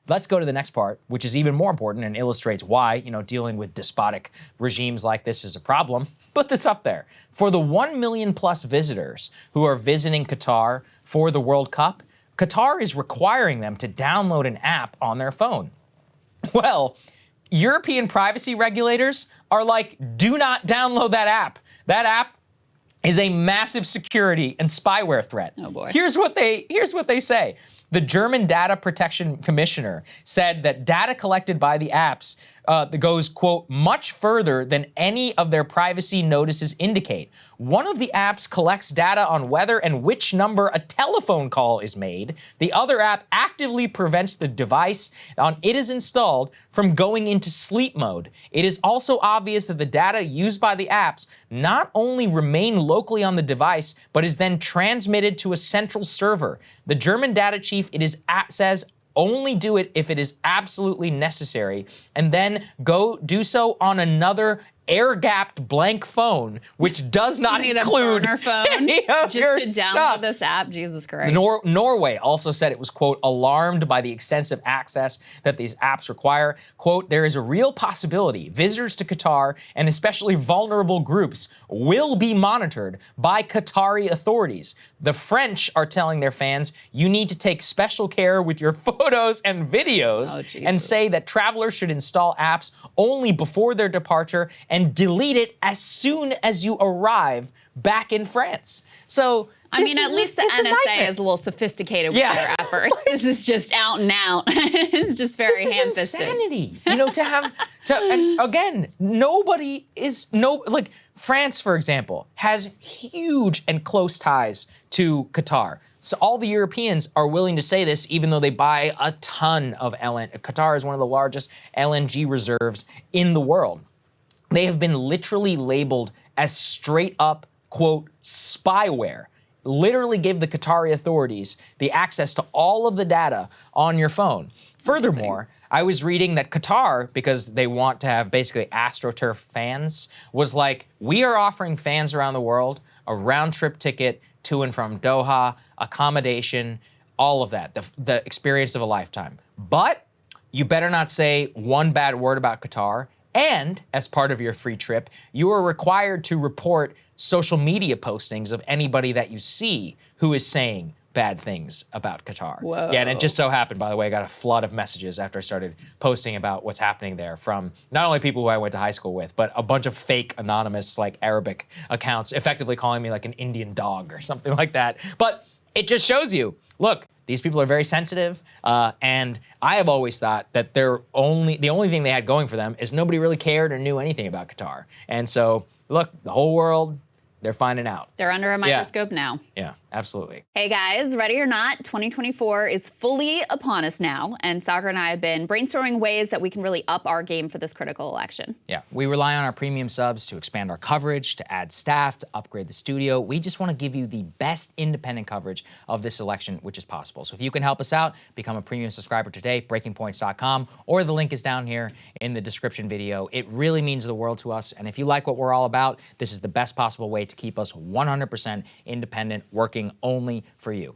Let's go to the next part, which is even more important and illustrates why, dealing with despotic regimes like this is a problem. Put this up there. For the 1 million plus visitors who are visiting Qatar for the World Cup, Qatar is requiring them to download an app on their phone. Well, European privacy regulators are like, do not download that app. That app is a massive security and spyware threat. Oh boy. Here's what they say. The German Data Protection Commissioner said that data collected by the apps goes, quote, much further than any of their privacy notices indicate. One of the apps collects data on whether and which number a telephone call is made. The other app actively prevents the device on it is installed from going into sleep mode. It is also obvious that the data used by the apps not only remain locally on the device, but is then transmitted to a central server. The German data chief says only do it if it is absolutely necessary, and then go do so on another air-gapped blank phone, which does not include a burner phone any of just your to download stuff. this app. Jesus Christ. Norway also said it was, quote, alarmed by the extensive access that these apps require. Quote, there is a real possibility visitors to Qatar, and especially vulnerable groups, will be monitored by Qatari authorities. The French are telling their fans, you need to take special care with your photos and videos, and say that travelers should install apps only before their departure and delete it as soon as you arrive back in France. So, I mean, at least the NSA is a little sophisticated with their efforts. This is just out and out. It's just very ham-fisted. This is insanity. And again, France, for example, has huge and close ties to Qatar. So all the Europeans are willing to say this, even though they buy a ton of LNG. Qatar is one of the largest LNG reserves in the world. They have been literally labeled as straight up, quote, spyware. Literally give the Qatari authorities the access to all of the data on your phone. Furthermore, I was reading that Qatar, because they want to have basically AstroTurf fans, was like, we are offering fans around the world a round-trip ticket to and from Doha, accommodation, all of that, the experience of a lifetime. But you better not say one bad word about Qatar. And as part of your free trip, you are required to report social media postings of anybody that you see who is saying bad things about Qatar. Whoa. Yeah, and it just so happened, by the way, I got a flood of messages after I started posting about what's happening there from not only people who I went to high school with, but a bunch of fake anonymous Arabic accounts effectively calling me like an Indian dog or something like that. But it just shows you, look, these people are very sensitive, and I have always thought that the only thing they had going for them is nobody really cared or knew anything about Qatar. And so, look, the whole world, they're finding out. They're under a microscope now. Yeah, absolutely. Hey guys, ready or not, 2024 is fully upon us now, and Saagar and I have been brainstorming ways that we can really up our game for this critical election. Yeah, we rely on our premium subs to expand our coverage, to add staff, to upgrade the studio. We just want to give you the best independent coverage of this election, which is possible. So if you can help us out, become a premium subscriber today, breakingpoints.com, or the link is down here in the description video. It really means the world to us, and if you like what we're all about, this is the best possible way to keep us 100% independent, working only for you.